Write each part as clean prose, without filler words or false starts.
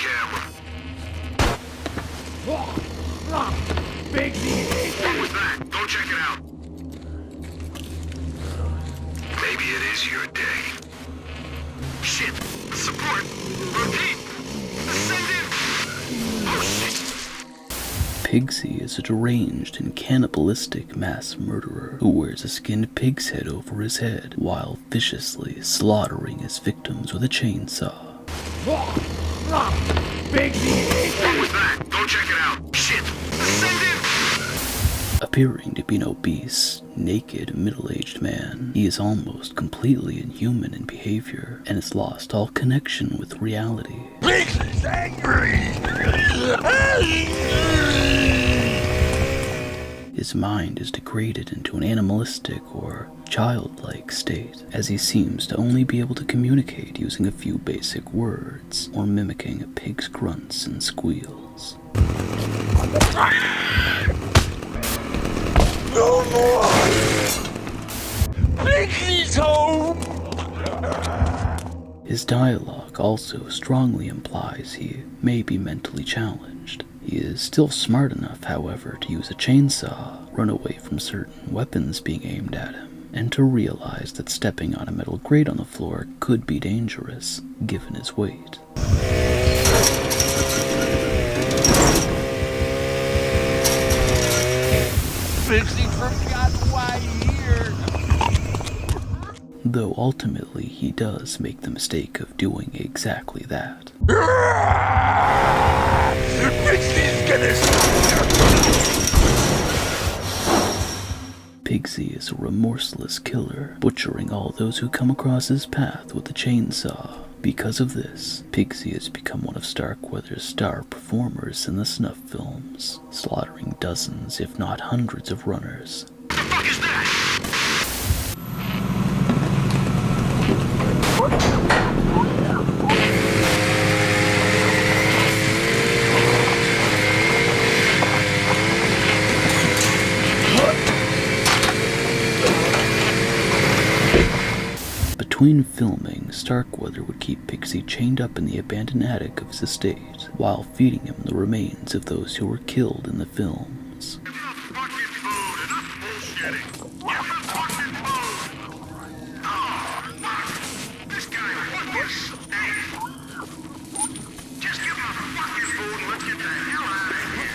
camera. Piggsy! What was that? Go check it out. Maybe it is your day. Shit! Support! Repeat! Ascendant! Oh shit! Piggsy is a deranged and cannibalistic mass murderer who wears a skinned pig's head over his head while viciously slaughtering his victims with a chainsaw. Piggsy! What was that? Go check it out. Shit! Ascendant! Appearing to be an obese, naked, middle-aged man, he is almost completely inhuman in behavior and has lost all connection with reality. Piggsy's angry! His mind is degraded into an animalistic or childlike state, as he seems to only be able to communicate using a few basic words or mimicking a pig's grunts and squeals. No more! Piggsy's home! His dialogue also strongly implies he may be mentally challenged. He is still smart enough, however, to use a chainsaw, run away from certain weapons being aimed at him, and to realize that stepping on a metal grate on the floor could be dangerous, given his weight. Piggsy forgot why here! Though ultimately he does make the mistake of doing exactly that. Piggsy's gonna... Piggsy is a remorseless killer, butchering all those who come across his path with a chainsaw. Because of this, Piggsy has become one of Starkweather's star performers in the snuff films, slaughtering dozens, if not hundreds of runners. What the fuck is that? Between filming, Starkweather would keep Piggsy chained up in the abandoned attic of his estate, while feeding him the remains of those who were killed in the films. Enough fucking food! Enough bullshitting! Give him fucking food! Oh, fuck! This guy fucking stinks! Just give him the fucking food and let's get the hell out of here!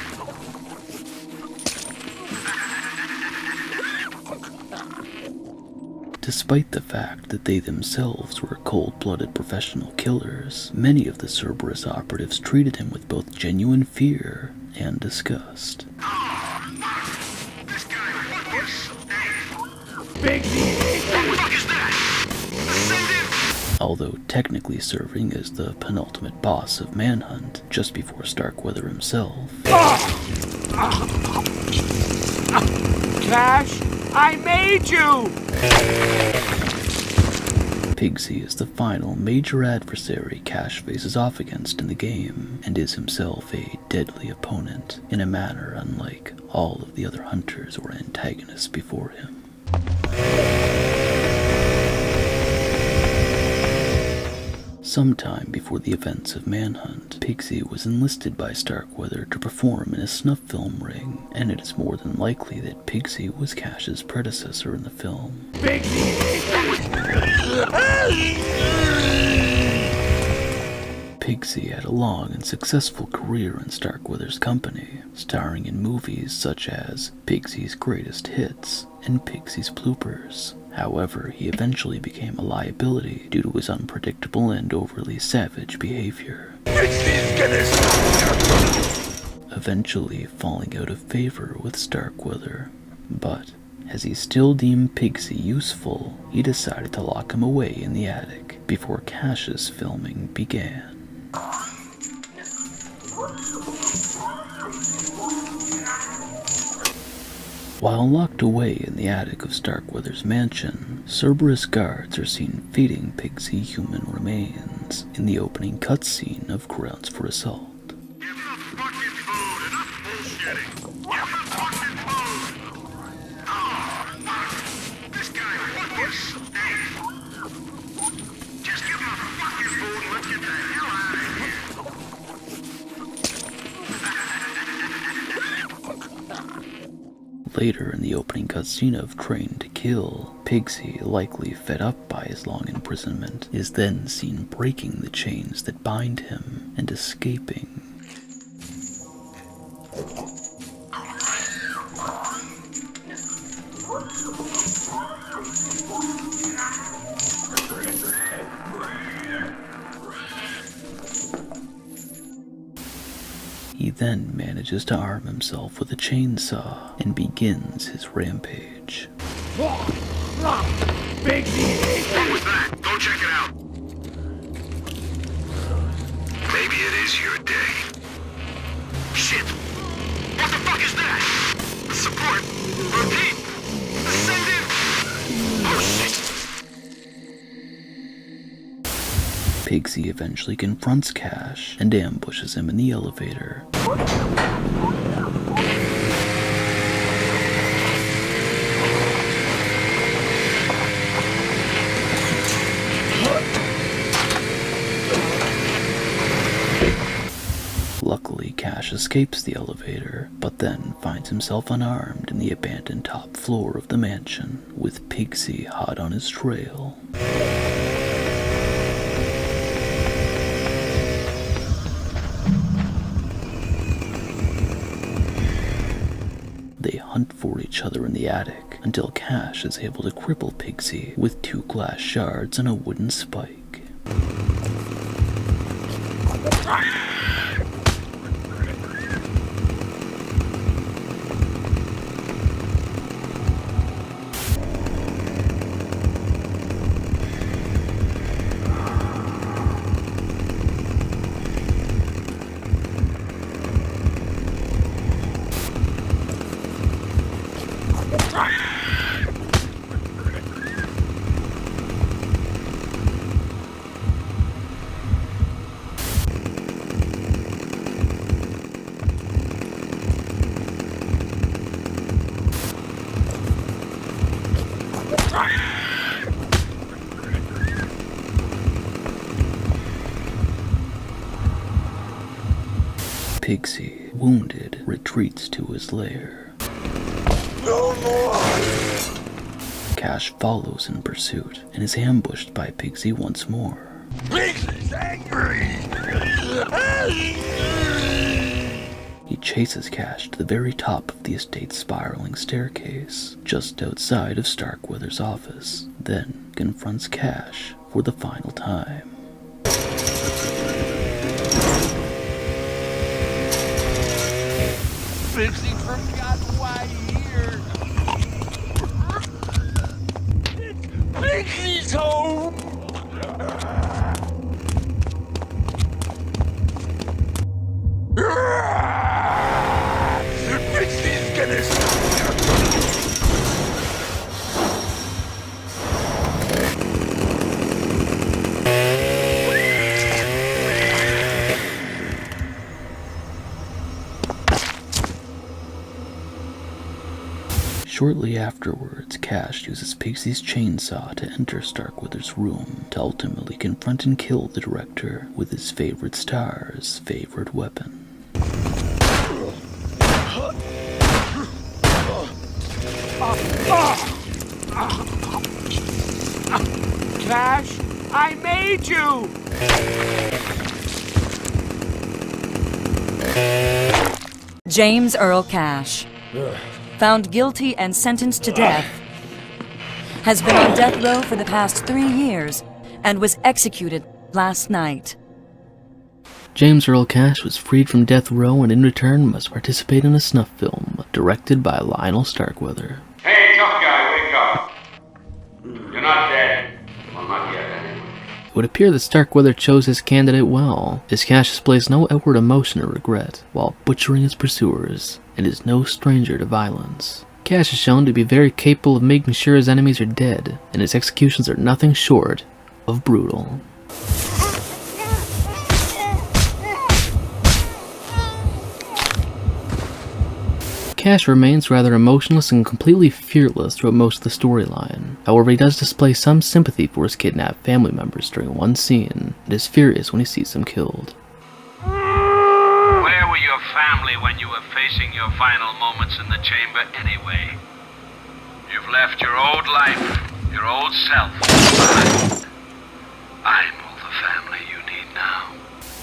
Despite the fact that they themselves were cold-blooded professional killers, many of the Cerberus operatives treated him with both genuine fear and disgust. Oh, fuck! This guy fucking stinks! Piggsy! What the fuck is that? Ascendant! Although technically serving as the penultimate boss of Manhunt, just before Starkweather himself. Cash, I made you! Piggsy is the final major adversary Cash faces off against in the game, and is himself a deadly opponent, in a manner unlike all of the other hunters or antagonists before him. Sometime before the events of Manhunt, Piggsy was enlisted by Starkweather to perform in a snuff film ring, and it is more than likely that Piggsy was Cash's predecessor in the film. Piggsy had a long and successful career in Starkweather's company, starring in movies such as Piggsy's Greatest Hits and Piggsy's Bloopers. However, he eventually became a liability due to his unpredictable and overly savage behavior, eventually falling out of favor with Starkweather. But, as he still deemed Piggsy useful, he decided to lock him away in the attic before Cash's filming began. While locked away in the attic of Starkweather's mansion, Cerberus guards are seen feeding Piggsy human remains in the opening cutscene of Grounds for Assault. Give him fucking food! Enough bullshitting! Give him fucking food! Oh, fuck! This guy fucking stinks! Just give him the fucking food and let's get the hell out of here! Later in the opening cutscene of Train to Kill, Piggsy, likely fed up by his long imprisonment, is then seen breaking the chains that bind him and escaping. He then manages to arm himself with a chainsaw and begins his rampage. Piggsy! What was that? Go check it out. Maybe it is your day. Shit! What the fuck is that? Support! Repeat! Send in! Oh shit! Piggsy eventually confronts Cash and ambushes him in the elevator. Luckily, Cash escapes the elevator, but then finds himself unarmed in the abandoned top floor of the mansion, with Piggsy hot on his trail. They hunt for each other in the attic until Cash is able to cripple Piggsy with 2 glass shards and a wooden spike. Piggsy, wounded, retreats to his lair. No more! Cash follows in pursuit and is ambushed by Piggsy once more. Piggsy's angry! He chases Cash to the very top of the estate's spiraling staircase, just outside of Starkweather's office, then confronts Cash for the final time. Piggsy forgot why here. Piggsy's home! Piggsy's gonna Shortly afterwards, Cash uses Piggsy's chainsaw to enter Starkweather's room to ultimately confront and kill the director with his favorite star's favorite weapon. Cash, I made you! James Earl Cash, found guilty and sentenced to death, has been on death row for the past 3 years and was executed last night. James Earl Cash was freed from death row and in return must participate in a snuff film directed by Lionel Starkweather. Hey, tough guy, wake up. You're not dead. Well, not yet, anyway. It would appear that Starkweather chose his candidate well, as Cash displays no outward emotion or regret while butchering his pursuers, and is no stranger to violence. Cash is shown to be very capable of making sure his enemies are dead, and his executions are nothing short of brutal. Cash remains rather emotionless and completely fearless throughout most of the storyline. However, he does display some sympathy for his kidnapped family members during one scene, and is furious when he sees them killed. Where were your family when you were facing your final moments in the chamber anyway. You've left your old life, your old self behind. I'm all the family you need now.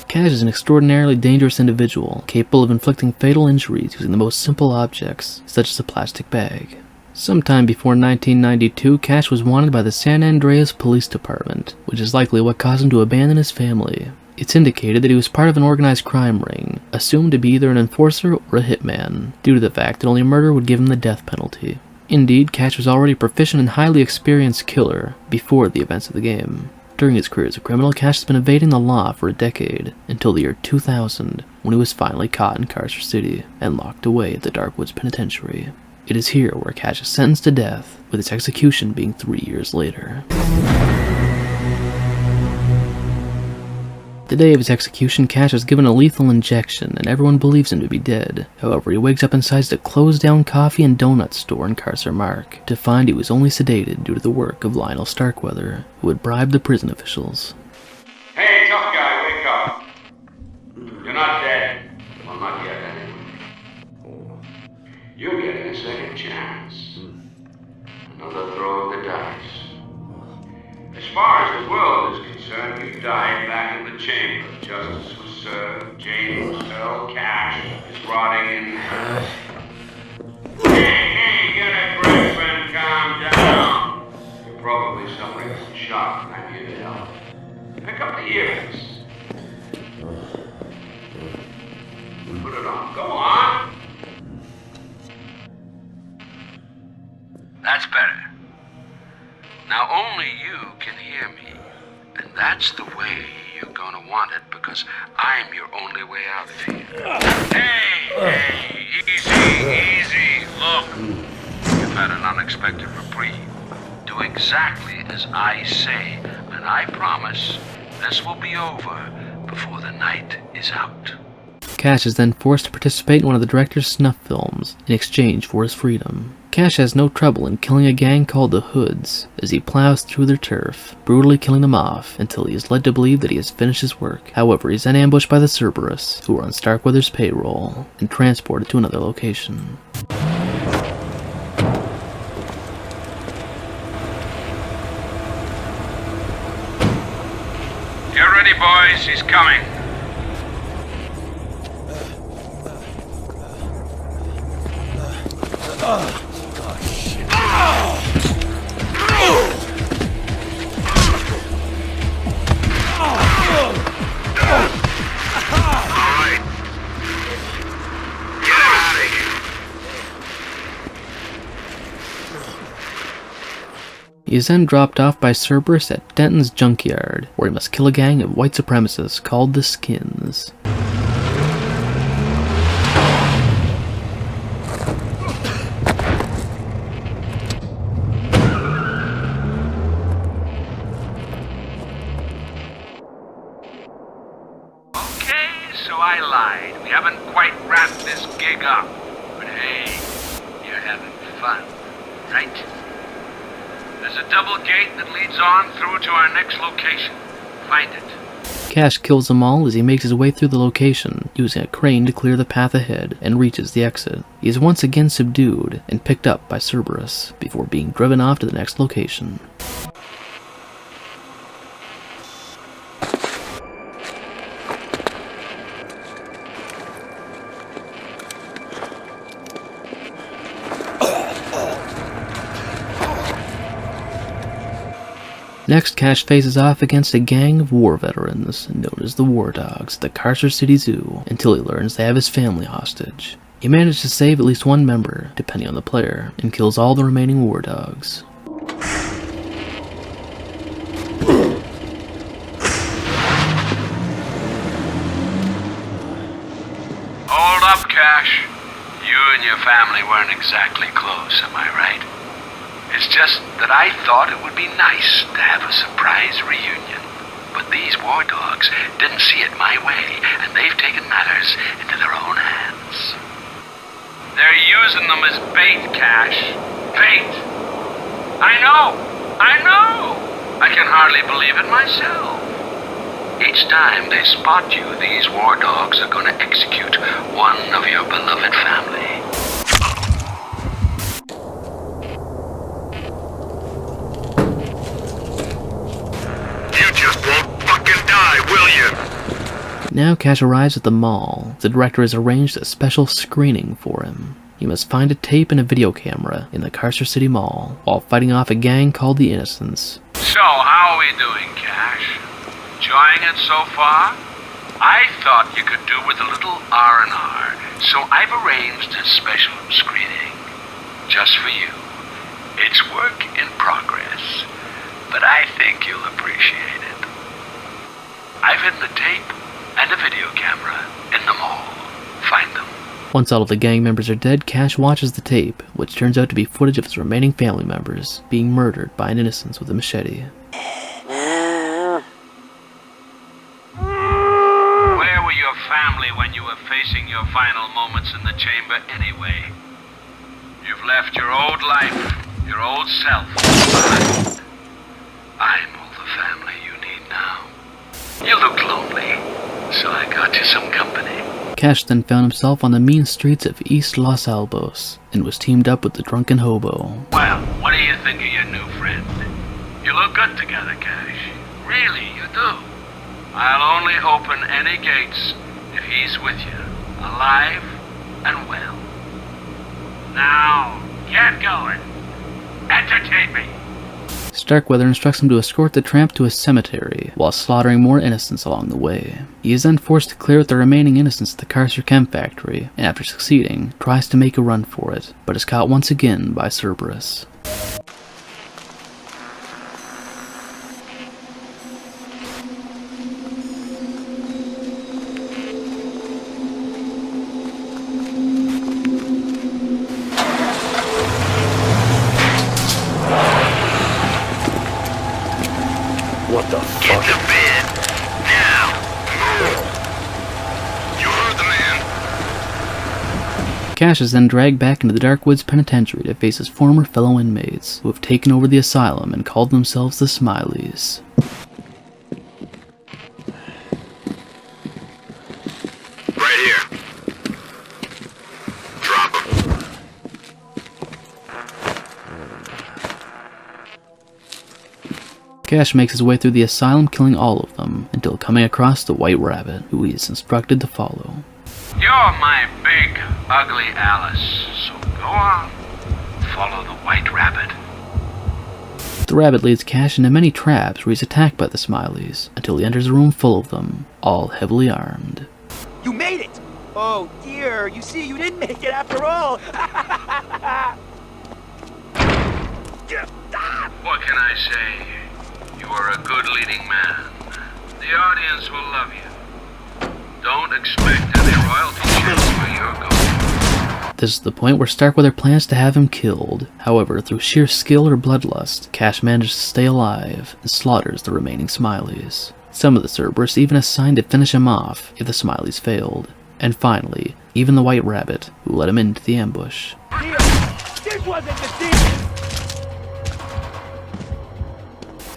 Cash is an extraordinarily dangerous individual, capable of inflicting fatal injuries using the most simple objects, such as a plastic bag. Sometime before 1992, Cash was wanted by the San Andreas Police Department, which is likely what caused him to abandon his family. It's indicated that he was part of an organized crime ring, assumed to be either an enforcer or a hitman, due to the fact that only murder would give him the death penalty. Indeed, Cash was already a proficient and highly experienced killer before the events of the game. During his career as a criminal, Cash has been evading the law for a decade, until the year 2000, when he was finally caught in Carcer City and locked away at the Darkwoods Penitentiary. It is here where Cash is sentenced to death, with his execution being 3 years later. The day of his execution, Cash is given a lethal injection, and everyone believes him to be dead. However, he wakes up inside the closed-down coffee and donut store in Carcer Mark, to find he was only sedated due to the work of Lionel Starkweather, who had bribed the prison officials. Hey, tough guy, wake up. You're not dead. Well, not yet, anyway. You're getting a second chance. Another throw of the dice. As far as the world is concerned, you died back in the chamber. Justice was served. James Earl Cash is rotting in hell. Hey, get a grip and calm down. You're probably suffering from shock, and I'm here to help. Pick up the ears. Put it on. Go on. That's better. Now only you can hear me. And that's the way you're gonna want it, because I'm your only way out of here. Hey, easy. Look, you've had an unexpected reprieve. Do exactly as I say, and I promise this will be over before the night is out. Cash is then forced to participate in one of the director's snuff films in exchange for his freedom. Cash has no trouble in killing a gang called the Hoods as he plows through their turf, brutally killing them off until he is led to believe that he has finished his work. However, he is then ambushed by the Cerberus, who are on Starkweather's payroll, and transported to another location. Get ready, boys. He's coming. He is then dropped off by Cerberus at Denton's junkyard, where he must kill a gang of white supremacists called the Skins. So I lied. We haven't quite wrapped this gig up. But hey, you're having fun, right? There's a double gate that leads on through to our next location. Find it. Cash kills them all as he makes his way through the location, using a crane to clear the path ahead, and reaches the exit. He is once again subdued and picked up by Cerberus, before being driven off to the next location. Next, Cash faces off against a gang of war veterans, known as the War Dogs, at the Carcer City Zoo, until he learns they have his family hostage. He manages to save at least one member, depending on the player, and kills all the remaining War Dogs. Hold up, Cash. You and your family weren't exactly close, am I right? It's just that I thought it would be nice to have a surprise reunion. But these war dogs didn't see it my way, and they've taken matters into their own hands. They're using them as bait, Cash. Bait. I know. I can hardly believe it myself. Each time they spot you, these war dogs are going to execute one of your beloved family. You just won't fucking die, will you? Now Cash arrives at the mall. The director has arranged a special screening for him. He must find a tape and a video camera in the Carcer City Mall while fighting off a gang called the Innocents. So, how are we doing, Cash? Enjoying it so far? I thought you could do with a little R&R, so I've arranged a special screening. Just for you. It's work in progress, but I think you'll appreciate it. I've hidden a tape and a video camera in the mall. Find them. Once all of the gang members are dead, Cash watches the tape, which turns out to be footage of his remaining family members being murdered by an innocent with a machete. Where were your family when you were facing your final moments in the chamber anyway? You've left your old life, your old self behind. I'm all the family you need now. You look lonely, so I got you some company. Cash then found himself on the mean streets of East Los Albos and was teamed up with the drunken hobo. Well, what do you think of your new friend? You look good together, Cash. Really, you do. I'll only open any gates if he's with you, alive and well. Now, get going. Entertain me. Starkweather instructs him to escort the Tramp to a cemetery, while slaughtering more innocents along the way. He is then forced to clear out the remaining innocents at the Carcer Chem factory, and after succeeding, tries to make a run for it, but is caught once again by Cerberus. What the fuck? Get to bed. Now. Move. You heard the man. Cash is then dragged back into the Dark Woods Penitentiary to face his former fellow inmates, who have taken over the asylum and called themselves the Smileys. Right here. Drop him. Cash makes his way through the asylum, killing all of them, until coming across the White Rabbit, who he is instructed to follow. You're my big, ugly Alice, so go on. Follow the White Rabbit. The rabbit leads Cash into many traps where he's attacked by the Smileys, until he enters a room full of them, all heavily armed. You made it! Oh dear, you see, you didn't make it after all! What can I say? You are a good leading man. The audience will love you. Don't expect any royalty checks where you're going. This is the point where Starkweather plans to have him killed. However, through sheer skill or bloodlust, Cash manages to stay alive and slaughters the remaining Smileys. Some of the Cerberus even assigned to finish him off if the Smileys failed. And finally, even the White Rabbit, who led him into the ambush. This wasn't the deal!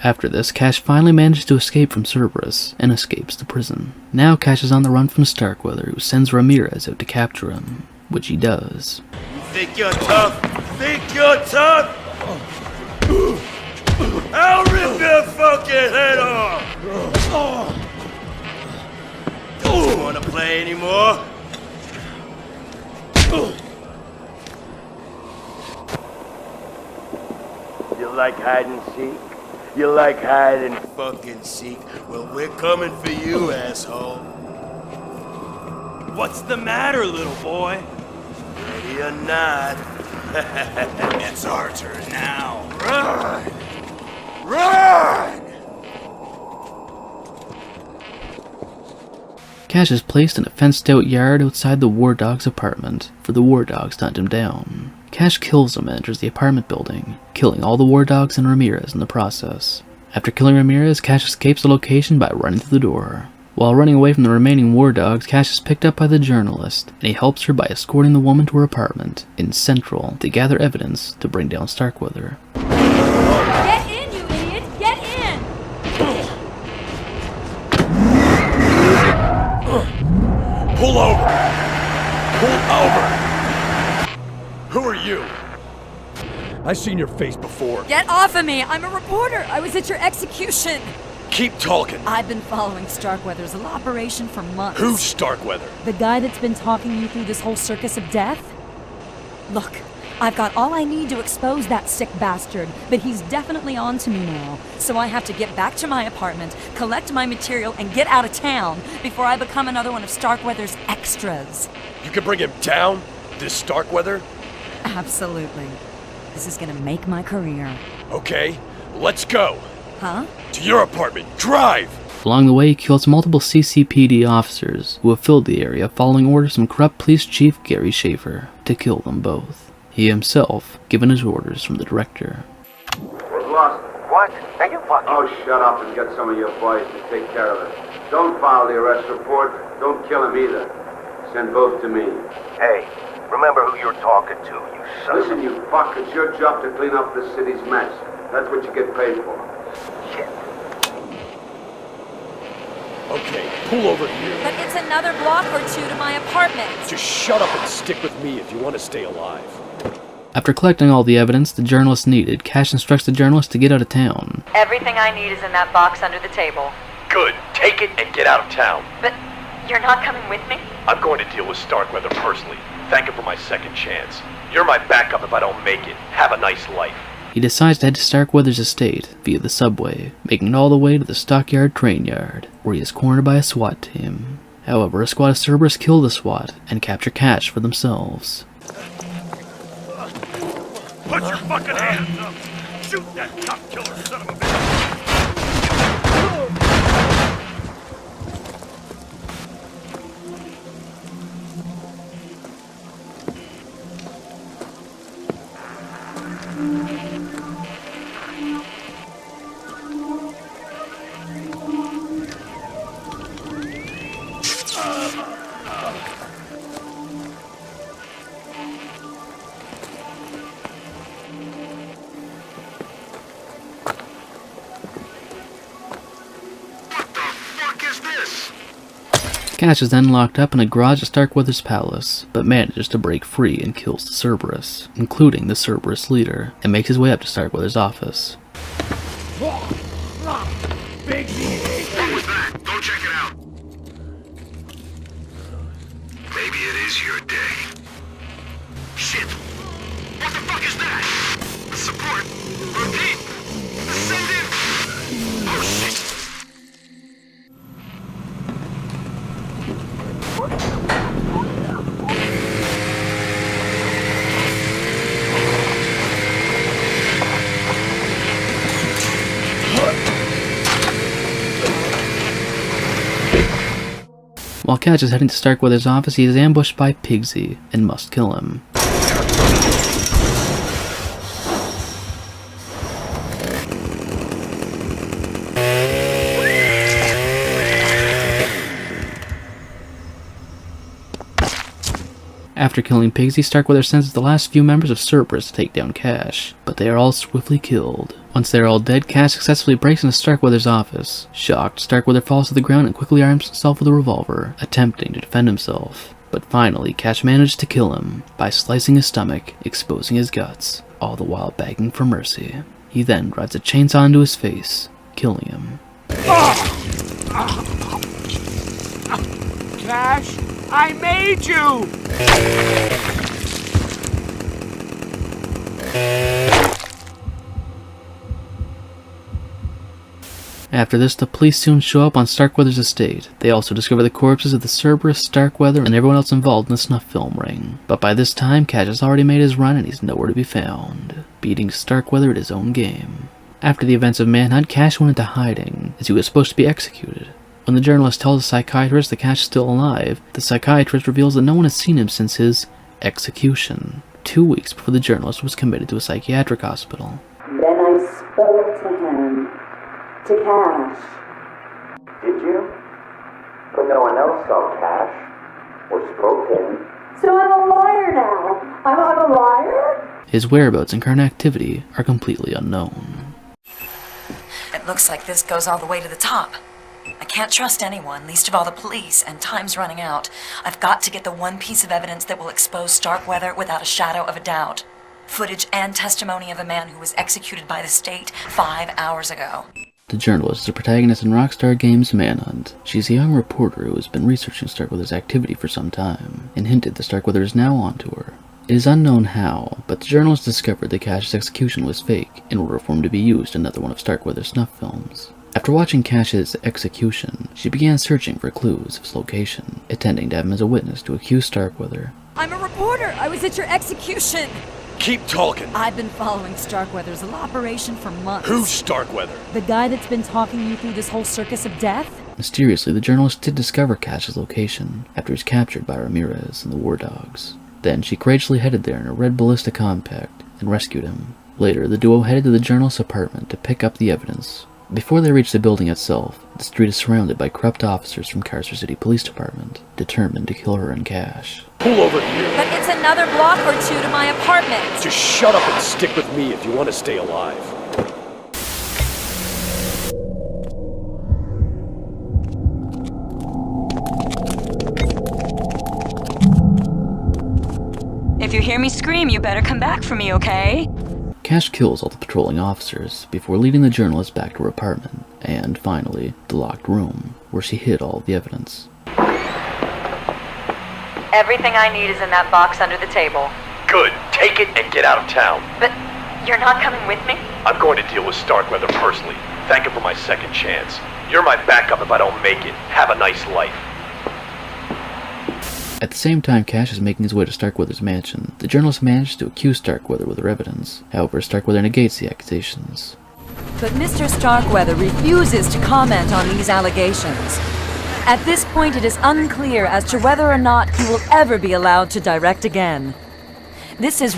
After this, Cash finally manages to escape from Cerberus and escapes the prison. Now Cash is on the run from Starkweather, who sends Ramirez out to capture him, which he does. You think you're tough? Think you're tough? I'll rip your fucking head off! Don't you wanna play anymore? You like hide and seek? You like hide and fucking seek? Well, we're coming for you, asshole. What's the matter, little boy? Ready or not? It's our turn now. Run! Run! Cash is placed in a fenced-out yard outside the War Dog's apartment for the War Dogs to hunt him down. Cash kills him and enters the apartment building, killing all the War Dogs and Ramirez in the process. After killing Ramirez, Cash escapes the location by running through the door. While running away from the remaining War Dogs, Cash is picked up by the journalist, and he helps her by escorting the woman to her apartment in Central to gather evidence to bring down Starkweather. Get in, you idiot! Get in! Pull over! Pull over! Who are you? I've seen your face before. Get off of me! I'm a reporter! I was at your execution! Keep talking. I've been following Starkweather's little operation for months. Who's Starkweather? The guy that's been talking you through this whole circus of death? Look, I've got all I need to expose that sick bastard, but he's definitely on to me now. So I have to get back to my apartment, collect my material, and get out of town before I become another one of Starkweather's extras. You can bring him down? This Starkweather? Absolutely. This is gonna make my career. Okay, let's go. Huh? To your apartment. Drive! Along the way, he kills multiple CCPD officers who have filled the area following orders from corrupt police chief Gary Schaefer to kill them both. He himself given his orders from the director. Was lost. What? Now you fucking... Oh, shut up and get some of your boys to take care of it. Don't file the arrest report. Don't kill him either. Send both to me. Hey, remember who you're talking to, you son. Listen, you fuck. It's your job to clean up this city's mess. That's what you get paid for. Shit. Okay, pull over here. But it's another block or two to my apartment. Just shut up and stick with me if you want to stay alive. After collecting all the evidence the journalist needed, Cash instructs the journalist to get out of town. Everything I need is in that box under the table. Good. Take it and get out of town. But you're not coming with me? I'm going to deal with Starkweather personally. Thank him for my second chance. You're my backup if I don't make it. Have a nice life. He decides to head to Starkweather's estate via the subway, making it all the way to the Stockyard train yard, where he is cornered by a SWAT team. However, a squad of Cerberus kill the SWAT and capture Cash for themselves. Put your fucking hands up! Shoot that cop killer son of a bitch! Cash is then locked up in a garage at Starkweather's palace, but manages to break free and kills the Cerberus, including the Cerberus leader, and makes his way up to Starkweather's office. Piggsy! What was that? Go check it out. Maybe it is your day. Shit! What the fuck is that? Support! Repeat! Send it! Oh shit! While Cash is heading to Starkweather's office, he is ambushed by Piggsy and must kill him. After killing Piggsy, Starkweather sends the last few members of Cerberus to take down Cash, but they are all swiftly killed. Once they are all dead, Cash successfully breaks into Starkweather's office. Shocked, Starkweather falls to the ground and quickly arms himself with a revolver, attempting to defend himself. But finally, Cash manages to kill him by slicing his stomach, exposing his guts, all the while begging for mercy. He then drives a chainsaw into his face, killing him. Cash, I made you! After this, the police soon show up on Starkweather's estate. They also discover the corpses of the Cerberus, Starkweather, and everyone else involved in the snuff film ring. But by this time, Cash has already made his run and he's nowhere to be found, beating Starkweather at his own game. After the events of Manhunt, Cash went into hiding, as he was supposed to be executed. When the journalist tells the psychiatrist that Cash is still alive, the psychiatrist reveals that no one has seen him since his execution, 2 weeks before the journalist was committed to a psychiatric hospital. Then I spoke to him, to Cash. Did you? But no one else saw Cash or spoke to him. So I'm a liar now. I'm a liar? His whereabouts and current activity are completely unknown. It looks like this goes all the way to the top. I can't trust anyone, least of all the police, and time's running out. I've got to get the one piece of evidence that will expose Starkweather without a shadow of a doubt. Footage and testimony of a man who was executed by the state 5 hours ago. The journalist is a protagonist in Rockstar Games' Manhunt. She's a young reporter who has been researching Starkweather's activity for some time, and hinted that Starkweather is now onto her. It is unknown how, but the journalist discovered that Cash's execution was fake in order for him to be used in another one of Starkweather's snuff films. After watching Cash's execution, she began searching for clues of his location, intending to have him as a witness to accuse Starkweather. I'm a reporter! I was at your execution! Keep talking. I've been following Starkweather's little operation for months. Who's Starkweather? The guy that's been talking you through this whole circus of death? Mysteriously, the journalist did discover Cash's location after he was captured by Ramirez and the War Dogs. Then she courageously headed there in a red ballista compact and rescued him. Later, the duo headed to the journalist's apartment to pick up the evidence. Before they reach the building itself, the street is surrounded by corrupt officers from Carcer City Police Department, determined to kill her and Cash. Pull over here. But it's another block or two to my apartment! Just shut up and stick with me if you want to stay alive. If you hear me scream, you better come back for me, okay? Cash kills all the patrolling officers before leading the journalist back to her apartment, and finally, the locked room, where she hid all of the evidence. Everything I need is in that box under the table. Good. Take it and get out of town. But you're not coming with me? I'm going to deal with Starkweather personally. Thank him for my second chance. You're my backup if I don't make it. Have a nice life. At the same time Cash is making his way to Starkweather's mansion, the journalist manages to accuse Starkweather with her evidence. However, Starkweather negates the accusations. But Mr. Starkweather refuses to comment on these allegations. At this point, it is unclear as to whether or not he will ever be allowed to direct again. This is...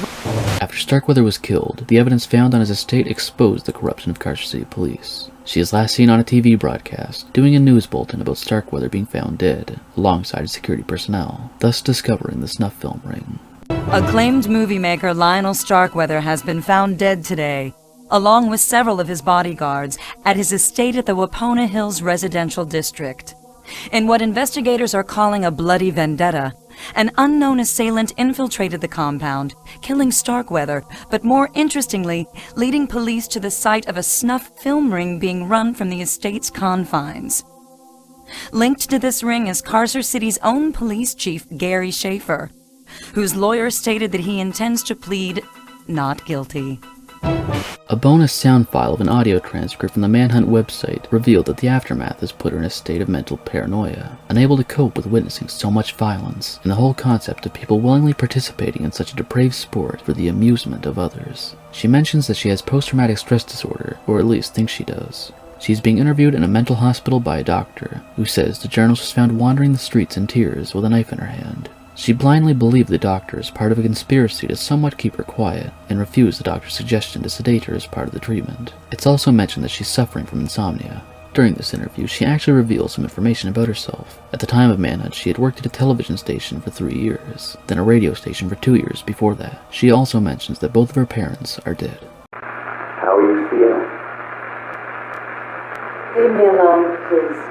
After Starkweather was killed, the evidence found on his estate exposed the corruption of Carcer City Police. She is last seen on a TV broadcast, doing a news bulletin about Starkweather being found dead, alongside security personnel, thus discovering the snuff film ring. Acclaimed movie maker Lionel Starkweather has been found dead today, along with several of his bodyguards, at his estate at the Wapona Hills residential district. In what investigators are calling a bloody vendetta, an unknown assailant infiltrated the compound, killing Starkweather, but more interestingly, leading police to the site of a snuff film ring being run from the estate's confines. Linked to this ring is Carcer City's own police chief, Gary Schaefer, whose lawyer stated that he intends to plead not guilty. A bonus sound file of an audio transcript from the Manhunt website revealed that the aftermath has put her in a state of mental paranoia, unable to cope with witnessing so much violence, and the whole concept of people willingly participating in such a depraved sport for the amusement of others. She mentions that she has post-traumatic stress disorder, or at least thinks she does. She's being interviewed in a mental hospital by a doctor, who says the journalist was found wandering the streets in tears with a knife in her hand. She blindly believed the doctor as part of a conspiracy to somewhat keep her quiet, and refused the doctor's suggestion to sedate her as part of the treatment. It's also mentioned that she's suffering from insomnia. During this interview, she actually reveals some information about herself. At the time of Manhunt, she had worked at a television station for 3 years, then a radio station for 2 years before that. She also mentions that both of her parents are dead. How are you feeling? Leave me alone, please.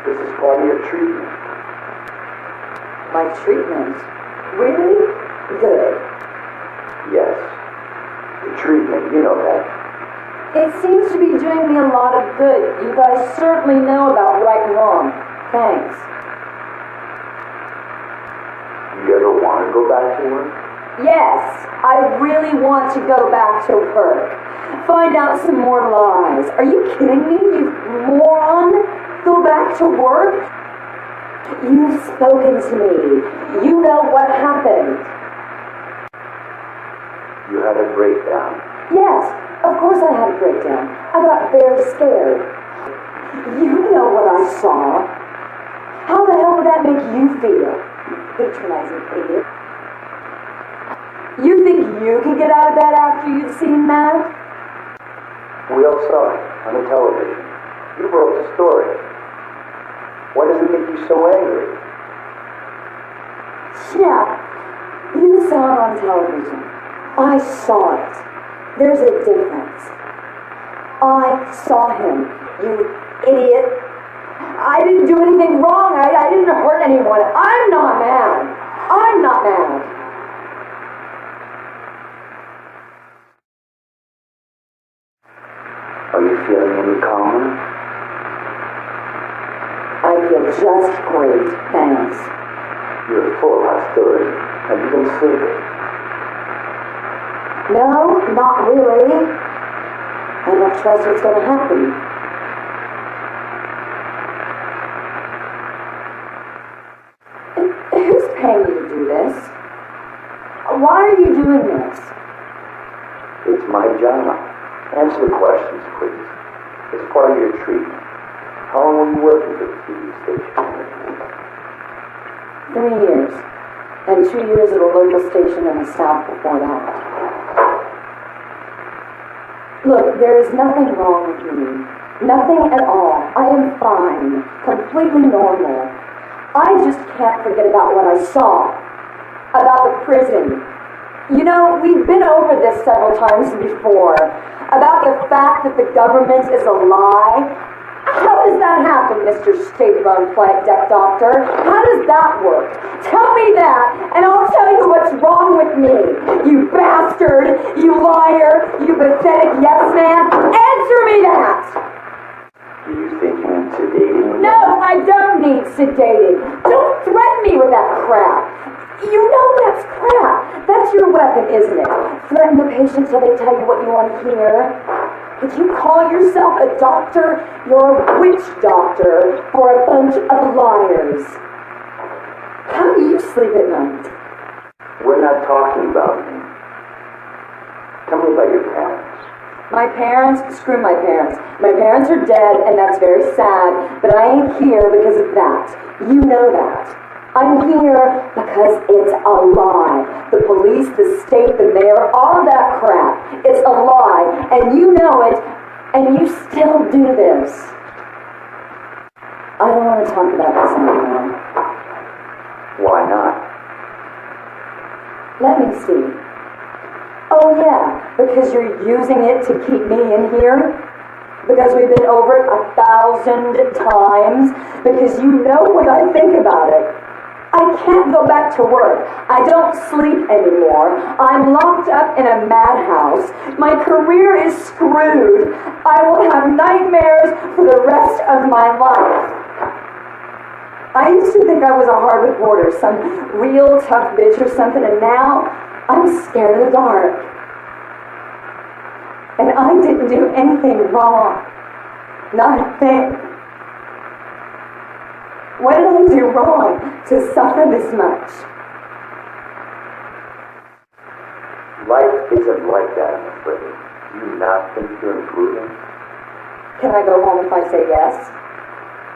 This is part of your treatment. My treatment? Really? Good. Yes. The treatment, you know that. It seems to be doing me a lot of good. You guys certainly know about right and wrong. Thanks. You ever want to go back to work? Yes, I really want to go back to work. Find out some more lies. Are you kidding me, you moron? Go back to work? You've spoken to me. You know what happened. You had a breakdown. Yes, of course I had a breakdown. I got very scared. You know what I saw. How the hell would that make you feel? Patronizing idiot. You think you can get out of bed after you've seen that? We all saw it on the television. You broke the story. Why does it make you so angry? Yeah, you saw it on television. I saw it. There's a difference. I saw him, you idiot. I didn't do anything wrong. I didn't hurt anyone. I'm not mad. I'm not mad. Are you feeling any calmer? I feel just great, thanks. You're full of hostility. Have you been sleeping? No, not really. I don't trust what's going to happen. Who's paying you to do this? Why are you doing this? It's my job. Answer the questions, please. It's part of your treatment. How long were you working for the TV station? 3 years. And 2 years at a local station in the South before that. Look, there is nothing wrong with me. Nothing at all. I am fine. Completely normal. I just can't forget about what I saw. About the prison. You know, we've been over this several times before. About the fact that the government is a lie. How does that happen, Mr. State-Run Flight Deck Doctor? How does that work? Tell me that, and I'll tell you what's wrong with me. You bastard, you liar, you pathetic yes man. Answer me that! Do you think you need sedating? No, I don't need sedating. Don't threaten me with that crap. You know that's crap. That's your weapon, isn't it? Threaten the patient till they tell you what you want to hear. If you call yourself a doctor, you're a witch doctor for a bunch of liars. How do you sleep at night? We're not talking about me. Tell me about your parents. My parents? Screw my parents. My parents are dead, and that's very sad, but I ain't here because of that. You know that. I'm here because it's a lie. The police, the state, the mayor, all of that crap. It's a lie, and you know it, and you still do this. I don't want to talk about this anymore. Why not? Let me see. Oh yeah, because you're using it to keep me in here? Because we've been over it 1,000 times? Because you know what I think about it? I can't go back to work. I don't sleep anymore. I'm locked up in a madhouse. My career is screwed. I will have nightmares for the rest of my life. I used to think I was a hard reporter, some real tough bitch or something, and now I'm scared of the dark. And I didn't do anything wrong. Not a thing. What did I do wrong to suffer this much? Life isn't like that, I'm afraid. Do you not think you're improving? Can I go home if I say yes?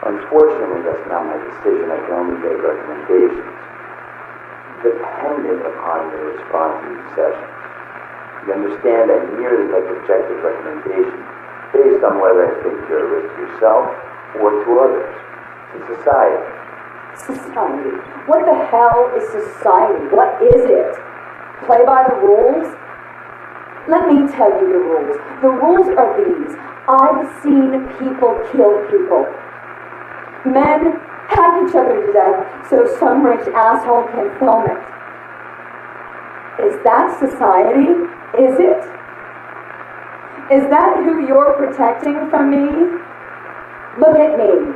Unfortunately, that's not my decision. I can only make recommendations. Dependent upon your response to these sessions. You understand I merely make objective recommendations based on whether I think you're a risk to yourself or to others. To society. Society? What the hell is society? What is it? Play by the rules? Let me tell you the rules. The rules are these. I've seen people kill people. Men hack each other to death so some rich asshole can film it. Is that society? Is it? Is that who you're protecting from me? Look at me.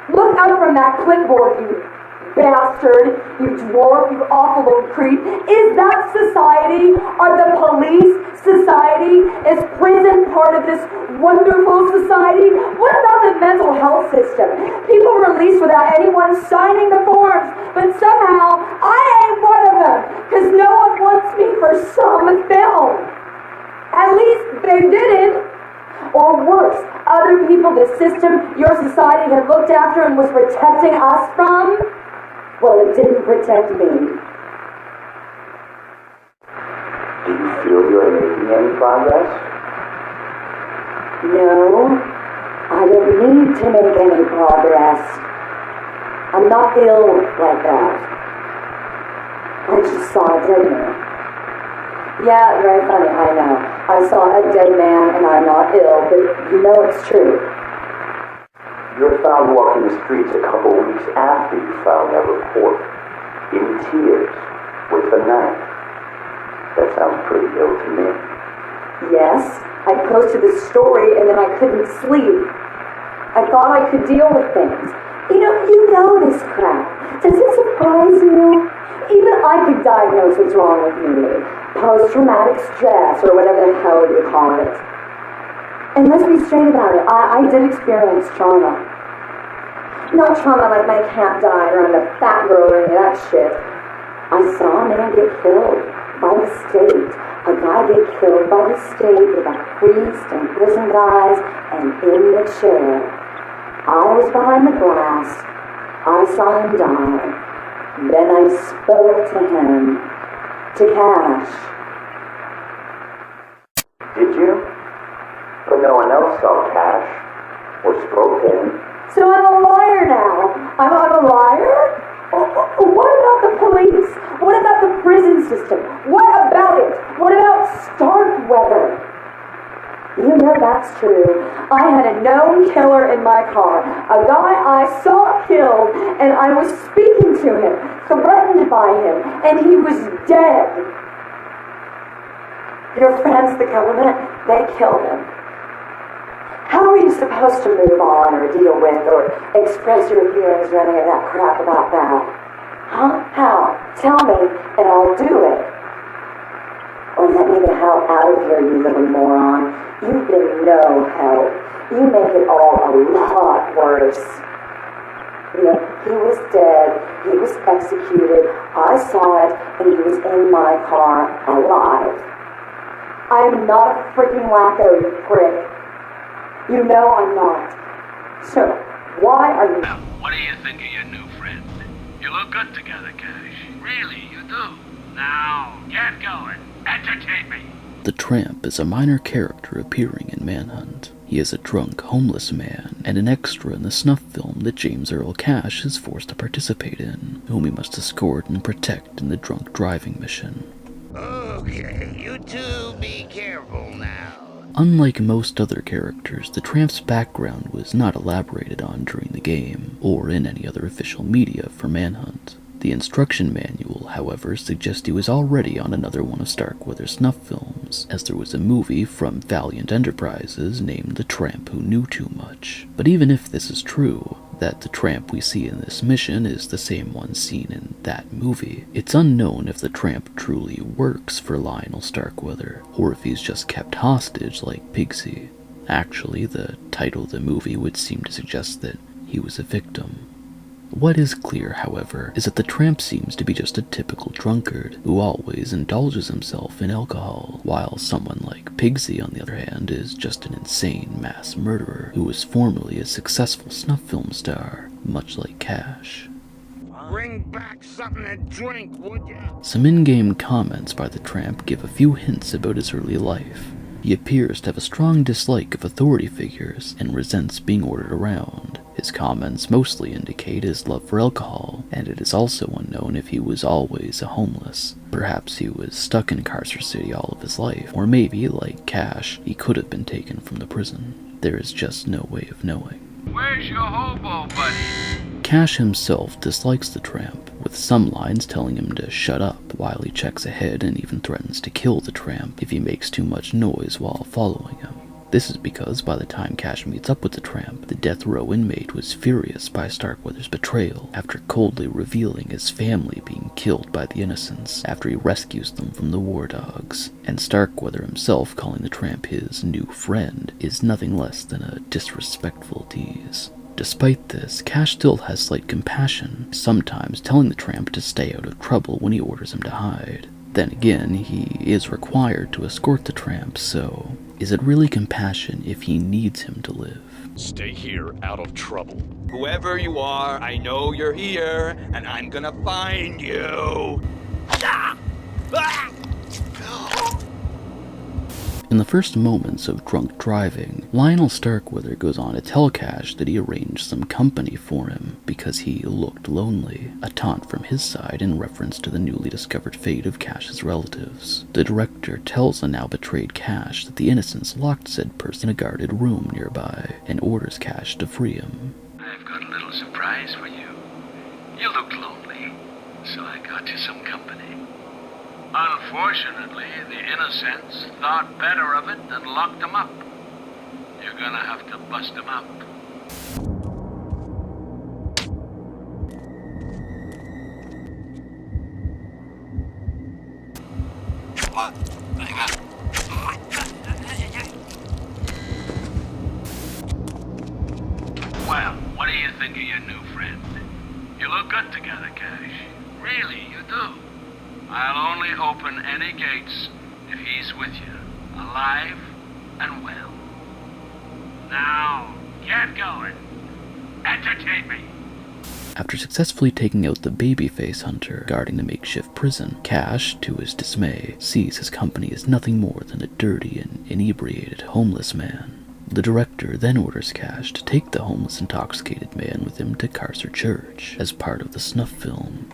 Look up from that clipboard, you bastard, you dwarf, you awful little creep. Is that society? Are the police society? Is prison part of this wonderful society? What about the mental health system? People released without anyone signing the forms, but somehow I ain't one of them, because no one wants me for some film. At least they didn't. Or worse, other people, the system your society had looked after and was protecting us from, well, it didn't protect me. Do you feel you're making any progress? No, I don't need to make any progress. I'm not ill like that. I just saw a dead man. Yeah, very funny, I know. I saw a dead man and I'm not ill, but you know it's true. You were found walking the streets a couple weeks after you filed that report, in tears, with a knife. That sounds pretty ill to me. Yes, I posted the story and then I couldn't sleep. I thought I could deal with things. You know this crap. Does it surprise you? Even I could diagnose what's wrong with me. Post-traumatic stress, or whatever the hell you call it. And let's be straight about it. I did experience trauma. Not trauma like my cat died or I'm a fat girl or any of that shit. I saw a man get killed by the state. A guy get killed by the state with a priest and prison guys and in the chair. I was behind the glass. I saw him die. Then I spoke to him. To Cash. Did you? But no one else saw Cash or spoke to him. So I'm a liar now. I'm a liar? What about the police? What about the prison system? What about it? What about Starkweather? You know that's true. I had a known killer in my car. A guy I saw killed, and I was speaking to him, threatened by him, and he was dead. Your friends, the government, they killed him. How are you supposed to move on or deal with or express your feelings or any of that crap about that? Huh? How? Tell me, and I'll do it. Or let me the hell out of here, you little moron. You've been no help. You make it all a lot worse. He was dead. He was executed. I saw it, and he was in my car, alive. I'm not a freaking wacko, you prick. You know I'm not. So, why are you... Now, what do you think of your new friend? You look good together, Cash. Really, you do. Now, get going. Entertain me. The Tramp is a minor character appearing in Manhunt. He is a drunk, homeless man, and an extra in the snuff film that James Earl Cash is forced to participate in, whom he must escort and protect in the drunk driving mission. Okay, you two be careful now. Unlike most other characters, the Tramp's background was not elaborated on during the game, or in any other official media for Manhunt. The instruction manual, however, suggests he was already on another one of Starkweather's snuff films, as there was a movie from Valiant Enterprises named The Tramp Who Knew Too Much. But even if this is true, that the Tramp we see in this mission is the same one seen in that movie, it's unknown if the Tramp truly works for Lionel Starkweather, or if he's just kept hostage like Piggsy. Actually, the title of the movie would seem to suggest that he was a victim. What is clear, however, is that the Tramp seems to be just a typical drunkard who always indulges himself in alcohol, while someone like Piggsy, on the other hand, is just an insane mass murderer who was formerly a successful snuff film star, much like Cash. Bring back something to drink, would ya? Some in-game comments by the Tramp give a few hints about his early life. He appears to have a strong dislike of authority figures and resents being ordered around. His comments mostly indicate his love for alcohol, and it is also unknown if he was always a homeless. Perhaps he was stuck in Carcer City all of his life, or maybe, like Cash, he could have been taken from the prison. There is just no way of knowing. Where's your hobo buddy? Cash himself dislikes the Tramp, with some lines telling him to shut up, while he checks ahead and even threatens to kill the Tramp if he makes too much noise while following him. This is because by the time Cash meets up with the Tramp, the death row inmate was furious by Starkweather's betrayal after coldly revealing his family being killed by the innocents after he rescues them from the war dogs, and Starkweather himself calling the Tramp his new friend is nothing less than a disrespectful tease. Despite this, Cash still has slight compassion, sometimes telling the Tramp to stay out of trouble when he orders him to hide. Then again, he is required to escort the Tramp, so is it really compassion if he needs him to live? Stay here out of trouble. Whoever you are, I know you're here, and I'm gonna find you. In the first moments of drunk driving, Lionel Starkweather goes on to tell Cash that he arranged some company for him because he looked lonely, a taunt from his side in reference to the newly discovered fate of Cash's relatives. The director tells the now betrayed Cash that the innocents locked said person in a guarded room nearby, and orders Cash to free him. surprise for you. You looked lonely, so I got you some company. Unfortunately, the innocents thought better of it and locked them up. You're gonna have to bust them up. Well, what do you think of your new friend? You look good together, Cash. Really, you do. I'll only open any gates if he's with you, alive and well. Now, get going. Entertain me. After successfully taking out the babyface hunter guarding the makeshift prison, Cash, to his dismay, sees his company as nothing more than a dirty and inebriated homeless man. The director then orders Cash to take the homeless, intoxicated man with him to Carcer Church as part of the snuff film.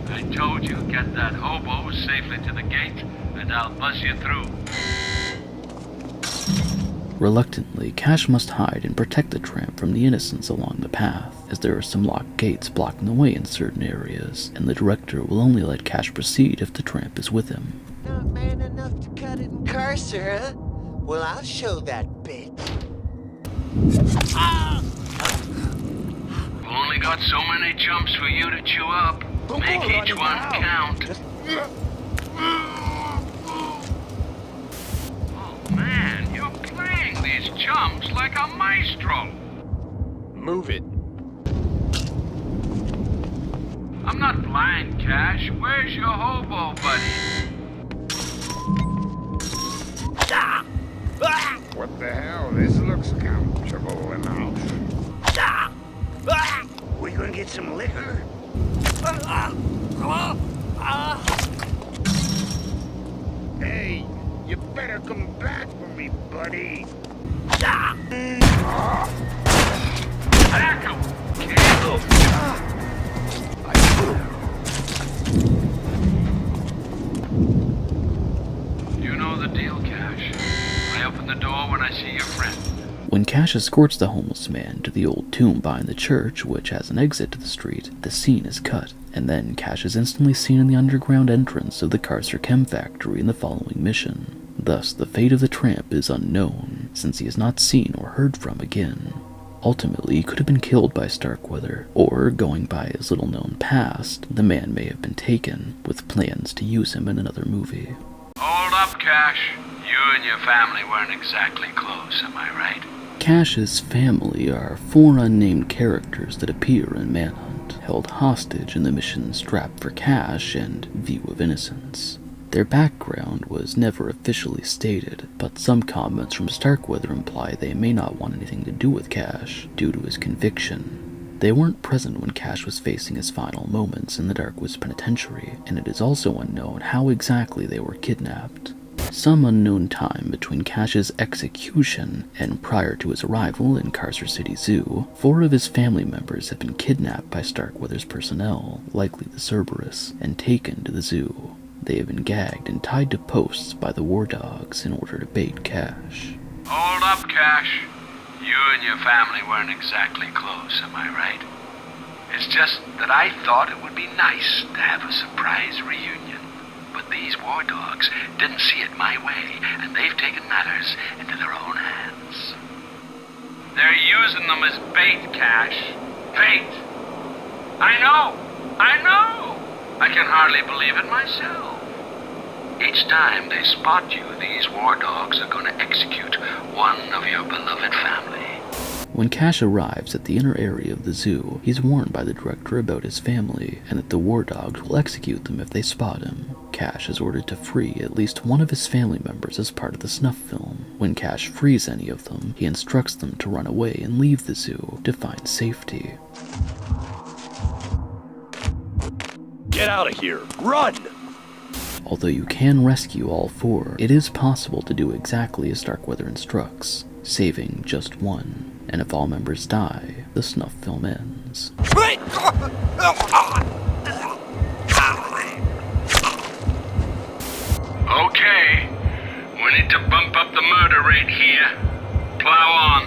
I told you, get that hobo safely to the gate, and I'll bust you through. Reluctantly, Cash must hide and protect the tramp from the innocents along the path, as there are some locked gates blocking the way in certain areas, and the director will only let Cash proceed if the tramp is with him. Not man enough to cut it in Carcer, huh? Well, I'll show that bitch. We've only got so many jumps for you to chew up. Make each one count. Oh man, you're playing these jumps like a maestro. Move it. I'm not blind, Cash. Where's your hobo buddy? What the hell? This looks comfortable enough. We gonna get some liquor? Hey, you better come back for me, buddy. Back him, kid. You know the deal, Cash. I open the door when I see your friend. When Cash escorts the homeless man to the old tomb behind the church, which has an exit to the street, the scene is cut, and then Cash is instantly seen in the underground entrance of the Carcer Chem factory in the following mission. Thus, the fate of the tramp is unknown, since he is not seen or heard from again. Ultimately, he could have been killed by Starkweather, or, going by his little-known past, the man may have been taken, with plans to use him in another movie. Hold up, Cash. You and your family weren't exactly close, am I right? Cash's family are 4 unnamed characters that appear in Manhunt, held hostage in the missions Trap for Cash and View of Innocence. Their background was never officially stated, but some comments from Starkweather imply they may not want anything to do with Cash due to his conviction. They weren't present when Cash was facing his final moments in the Darkwood's penitentiary, and it is also unknown how exactly they were kidnapped. Some unknown time between Cash's execution and prior to his arrival in Carcer City Zoo, 4 of his family members have been kidnapped by Starkweather's personnel, likely the Cerberus, and taken to the zoo. They have been gagged and tied to posts by the war dogs in order to bait Cash. Hold up, Cash. You and your family weren't exactly close, am I right? It's just that I thought it would be nice to have a surprise reunion. But these war dogs didn't see it my way, and they've taken matters into their own hands. They're using them as bait, Cash. Bait! I know! I can hardly believe it myself. Each time they spot you, these war dogs are going to execute one of your beloved family. When Cash arrives at the inner area of the zoo, he's warned by the director about his family, and that the war dogs will execute them if they spot him. Cash is ordered to free at least one of his family members as part of the snuff film. When Cash frees any of them, he instructs them to run away and leave the zoo to find safety. Get out of here! Run! Although you can rescue all 4, it is possible to do exactly as Starkweather instructs, saving just one. And if all members die, the snuff film ends. Okay, we need to bump up the murder rate here. Plow on.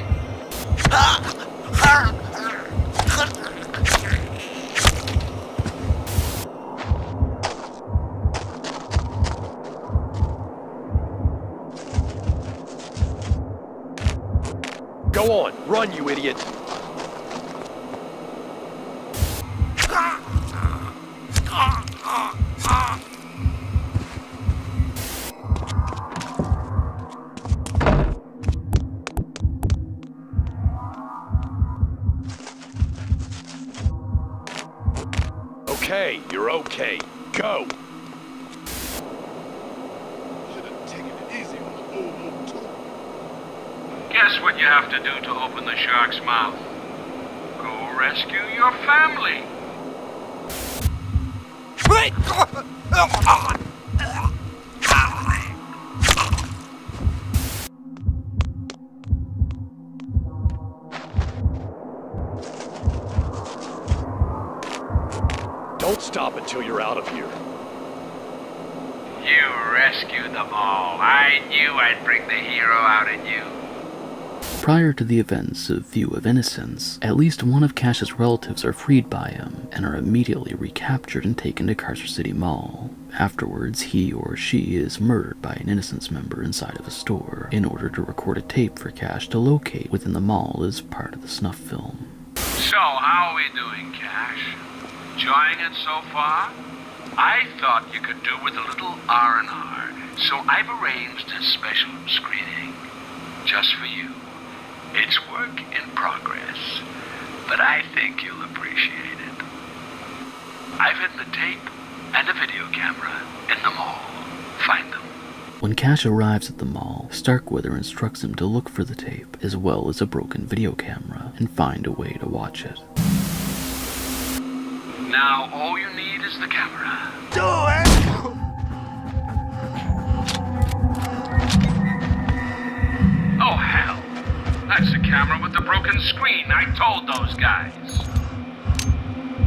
Go on, run, you idiot. Okay, you're okay. Go! Should've taken it easy on the old motor. Guess what you have to do to open the shark's mouth? Go rescue your family. Don't stop until you're out of here. You rescued them all. I knew I'd bring the hero out in you. Prior to the events of View of Innocence, at least one of Cash's relatives are freed by him and are immediately recaptured and taken to Carcer City Mall. Afterwards, he or she is murdered by an Innocence member inside of a store in order to record a tape for Cash to locate within the mall as part of the snuff film. So, how are we doing, Cash? Enjoying it so far? I thought you could do with a little R&R, so I've arranged a special screening just for you. It's work in progress, but I think you'll appreciate it. I've hidden a tape and a video camera in the mall. Find them. When Cash arrives at the mall, Starkweather instructs him to look for the tape, as well as a broken video camera, and find a way to watch it. Now all you need is the camera. Do it! Oh, hell. That's the camera with the broken screen. I told those guys.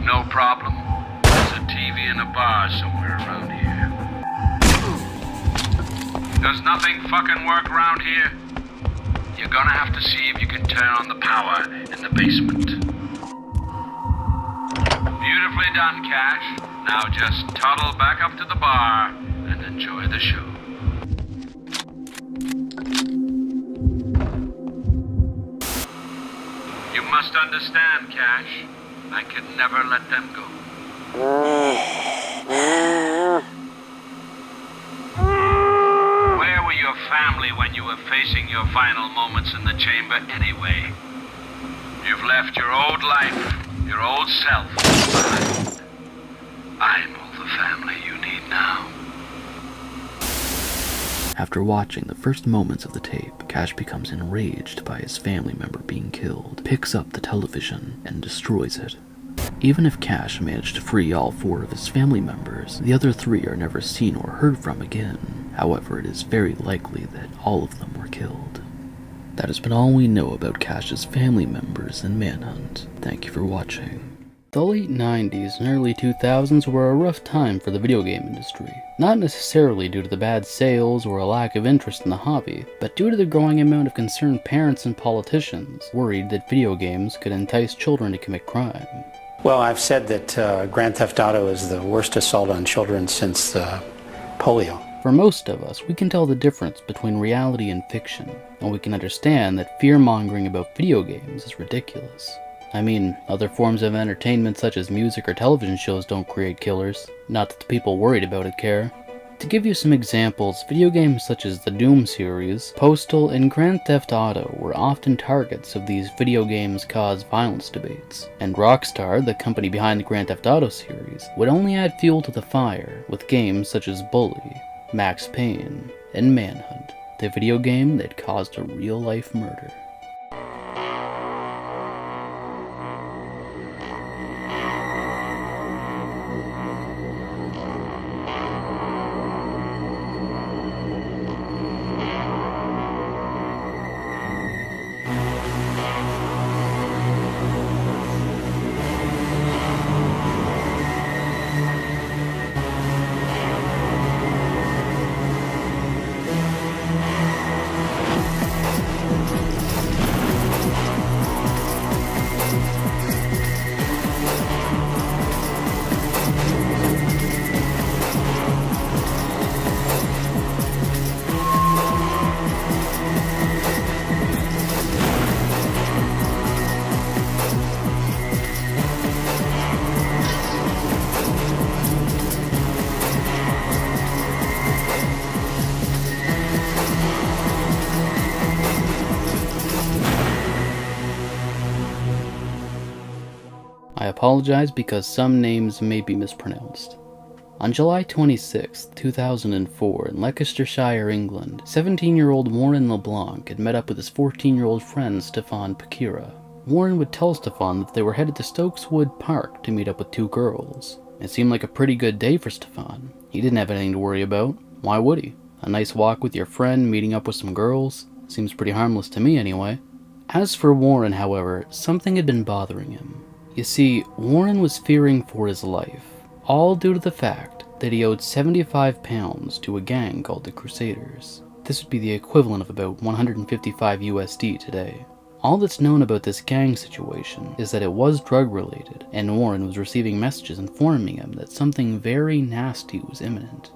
No problem. There's a TV in a bar somewhere around here. Does nothing fucking work around here? You're gonna have to see if you can turn on the power in the basement. Beautifully done, Cash. Now just toddle back up to the bar and enjoy the show. You must understand, Cash. I could never let them go. Where were your family when you were facing your final moments in the chamber anyway? You've left your old life, your old self behind. I'm all the family you need now. After watching the first moments of the tape, Cash becomes enraged by his family member being killed, picks up the television, and destroys it. Even if Cash managed to free all 4 of his family members, the other 3 are never seen or heard from again. However, it is very likely that all of them were killed. That has been all we know about Cash's family members in Manhunt. Thank you for watching. The late 90s and early 2000s were a rough time for the video game industry. Not necessarily due to the bad sales or a lack of interest in the hobby, but due to the growing amount of concerned parents and politicians worried that video games could entice children to commit crime. Well, I've said that Grand Theft Auto is the worst assault on children since polio. For most of us, we can tell the difference between reality and fiction, and we can understand that fear-mongering about video games is ridiculous. I mean, other forms of entertainment such as music or television shows don't create killers. Not that the people worried about it care. To give you some examples, video games such as the Doom series, Postal, and Grand Theft Auto were often targets of these video games cause violence debates. And Rockstar, the company behind the Grand Theft Auto series, would only add fuel to the fire with games such as Bully, Max Payne, and Manhunt, the video game that caused a real-life murder. apologize because some names may be mispronounced. On July 26, 2004, in Leicestershire, England, 17-year-old Warren LeBlanc had met up with his 14-year-old friend Stefan Pakeerah. Warren would tell Stefan that they were headed to Stokeswood Park to meet up with 2 girls. It seemed like a pretty good day for Stefan. He didn't have anything to worry about. Why would he? A nice walk with your friend, meeting up with some girls? Seems pretty harmless to me anyway. As for Warren, however, something had been bothering him. You see, Warren was fearing for his life, all due to the fact that he owed £75 to a gang called the Crusaders. This would be the equivalent of about 155 USD today. All that's known about this gang situation is that it was drug-related, and Warren was receiving messages informing him that something very nasty was imminent.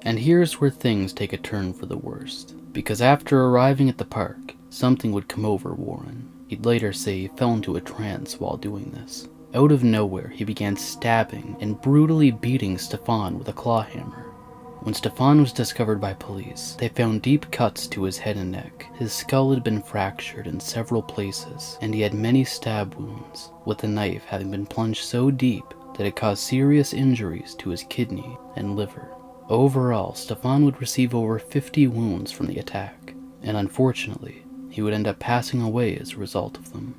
And here's where things take a turn for the worst, because after arriving at the park, something would come over Warren. He'd later say he fell into a trance while doing this. Out of nowhere, he began stabbing and brutally beating Stefan with a claw hammer. When Stefan was discovered by police, they found deep cuts to his head and neck. His skull had been fractured in several places, and he had many stab wounds, with the knife having been plunged so deep that it caused serious injuries to his kidney and liver. Overall, Stefan would receive over 50 wounds from the attack, and unfortunately, he would end up passing away as a result of them.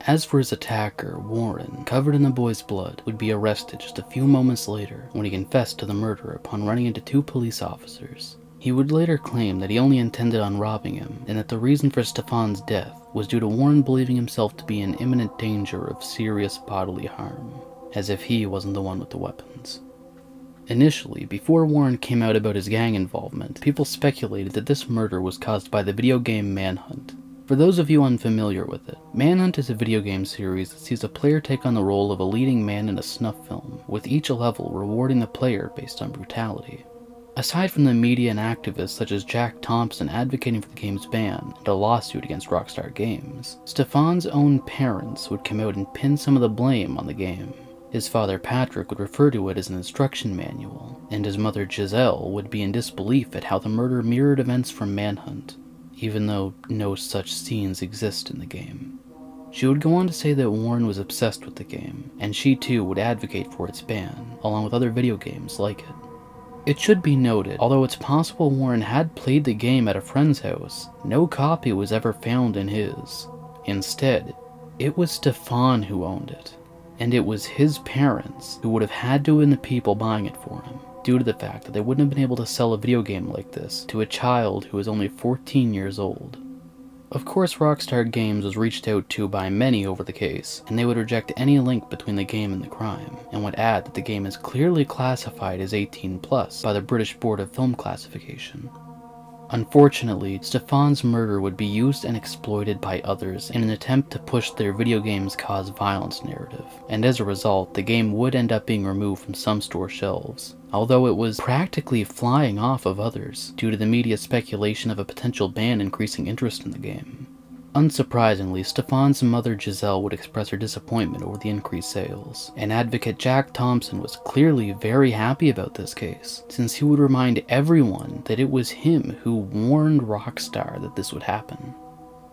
As for his attacker, Warren, covered in the boy's blood, would be arrested just a few moments later when he confessed to the murder upon running into 2 police officers. He would later claim that he only intended on robbing him, and that the reason for Stefan's death was due to Warren believing himself to be in imminent danger of serious bodily harm, as if he wasn't the one with the weapons. Initially, before Warren came out about his gang involvement, people speculated that this murder was caused by the video game Manhunt. For those of you unfamiliar with it, Manhunt is a video game series that sees a player take on the role of a leading man in a snuff film, with each level rewarding the player based on brutality. Aside from the media and activists such as Jack Thompson advocating for the game's ban and a lawsuit against Rockstar Games, Stefan's own parents would come out and pin some of the blame on the game. His father Patrick would refer to it as an instruction manual, and his mother Giselle would be in disbelief at how the murder mirrored events from Manhunt, even though no such scenes exist in the game. She would go on to say that Warren was obsessed with the game, and she too would advocate for its ban, along with other video games like it. It should be noted, although it's possible Warren had played the game at a friend's house, no copy was ever found in his. Instead, it was Stefan who owned it, and it was his parents who would have had to have been the people buying it for him, due to the fact that they wouldn't have been able to sell a video game like this to a child who was only 14 years old. Of course, Rockstar Games was reached out to by many over the case, and they would reject any link between the game and the crime, and would add that the game is clearly classified as 18+ by the British Board of Film Classification. Unfortunately, Stefan's murder would be used and exploited by others in an attempt to push their video games cause violence narrative, and as a result, the game would end up being removed from some store shelves, although it was practically flying off of others due to the media speculation of a potential ban increasing interest in the game. Unsurprisingly, Stefan's mother Giselle would express her disappointment over the increased sales, and advocate Jack Thompson was clearly very happy about this case, since he would remind everyone that it was him who warned Rockstar that this would happen.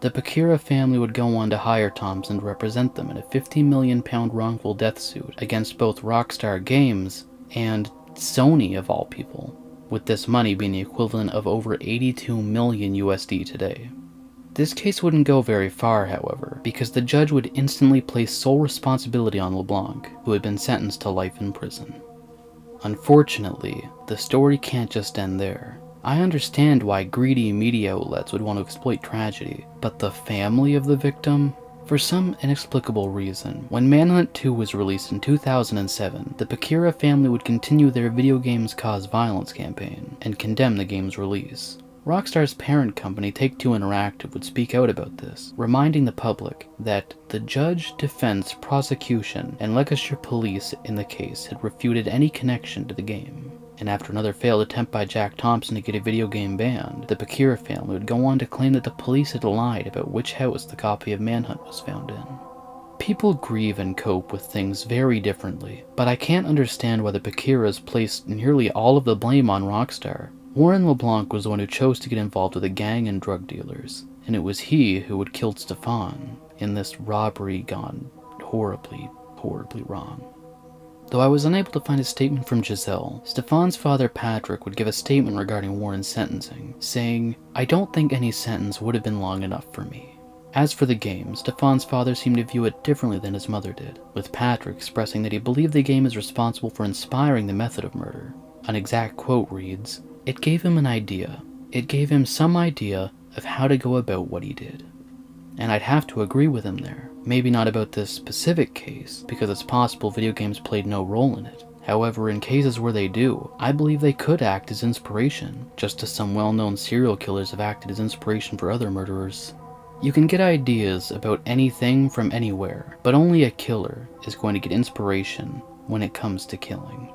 The Pakeerah family would go on to hire Thompson to represent them in a £50 million wrongful death suit against both Rockstar Games and Sony of all people, with this money being the equivalent of over 82 million USD today. This case wouldn't go very far, however, because the judge would instantly place sole responsibility on LeBlanc, who had been sentenced to life in prison. Unfortunately, the story can't just end there. I understand why greedy media outlets would want to exploit tragedy, but the family of the victim? For some inexplicable reason, when Manhunt 2 was released in 2007, the Pakeerah family would continue their video games cause violence campaign, and condemn the game's release. Rockstar's parent company Take-Two Interactive would speak out about this, reminding the public that the judge, defense, prosecution, and Leicester police in the case had refuted any connection to the game. And after another failed attempt by Jack Thompson to get a video game banned, the Pakeerah family would go on to claim that the police had lied about which house the copy of Manhunt was found in. People grieve and cope with things very differently, but I can't understand why the Pakeerahs placed nearly all of the blame on Rockstar. Warren LeBlanc was the one who chose to get involved with a gang and drug dealers, and it was he who had killed Stefan in this robbery gone horribly, horribly wrong. Though I was unable to find a statement from Giselle, Stefan's father Patrick would give a statement regarding Warren's sentencing, saying, "I don't think any sentence would have been long enough for me." As for the game, Stefan's father seemed to view it differently than his mother did, with Patrick expressing that he believed the game is responsible for inspiring the method of murder. An exact quote reads, "It gave him an idea. It gave him some idea of how to go about what he did." And I'd have to agree with him there. Maybe not about this specific case, because it's possible video games played no role in it. However, in cases where they do, I believe they could act as inspiration, just as some well-known serial killers have acted as inspiration for other murderers. You can get ideas about anything from anywhere, but only a killer is going to get inspiration when it comes to killing.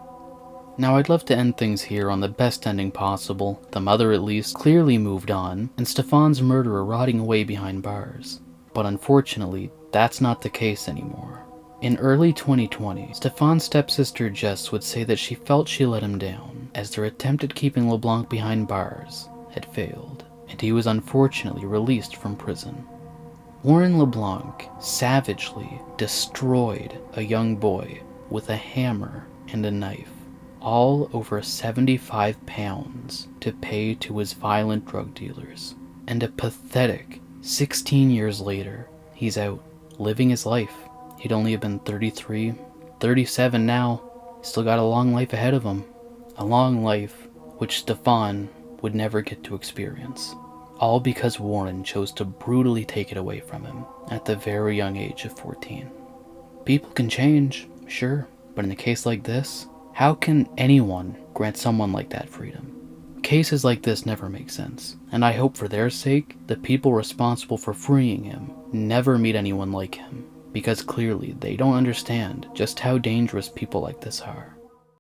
Now I'd love to end things here on the best ending possible, the mother at least clearly moved on, and Stefan's murderer rotting away behind bars. But unfortunately, that's not the case anymore. In early 2020, Stefan's stepsister Jess would say that she felt she let him down, as their attempt at keeping LeBlanc behind bars had failed, and he was unfortunately released from prison. Warren LeBlanc savagely destroyed a young boy with a hammer and a knife, all over 75 pounds to pay to his violent drug dealers. And a pathetic 16 years later, he's out, living his life. He'd only have been 33, 37 now. Still got a long life ahead of him. A long life which Stefan would never get to experience. All because Warren chose to brutally take it away from him at the very young age of 14. People can change, sure, but in a case like this, how can anyone grant someone like that freedom? Cases like this never make sense, and I hope for their sake, the people responsible for freeing him never meet anyone like him, because clearly they don't understand just how dangerous people like this are.